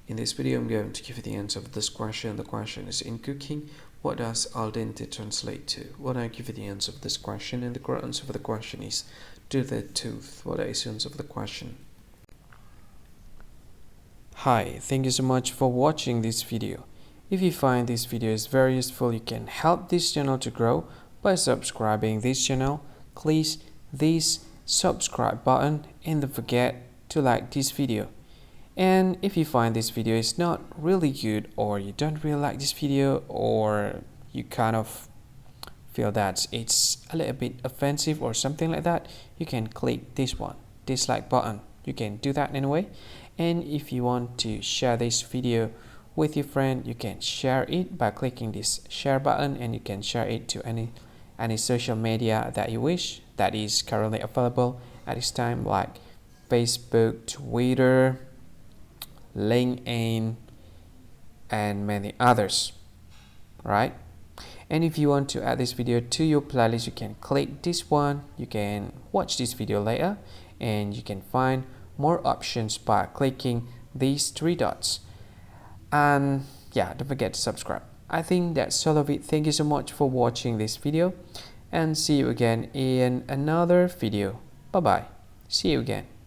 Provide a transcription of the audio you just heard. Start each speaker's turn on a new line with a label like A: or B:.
A: In this video, I'm going to give you the answer of this question. The question is, in cooking, what does al dente translate to? When I give you the answer of this question, and the correct answer for the question is to the tooth. What is the answer of the question? Hi, thank you so much for watching this video. If you find this video is very useful, you can help this channel to grow by subscribing this channel. Please this subscribe button and don't forget to like this video. And if you find this video is not really good, or you don't really like this video, or you kind of feel that it's a little bit offensive or something like that, you can click this one, dislike button. You can do that anyway. And if you want to share this video with your friend, you can share it by clicking this share button, and you can share it to any social media that you wish that is currently available at this time, like Facebook, Twitter, LinkedIn, and many others, right? And if you want to add this video to your playlist, you can click this one. You can watch this video later, and you can find more options by clicking these three dots. And yeah, don't forget to subscribe. I think that's all of it. Thank you so much for watching this video, and see you again in another video. Bye bye. See you again.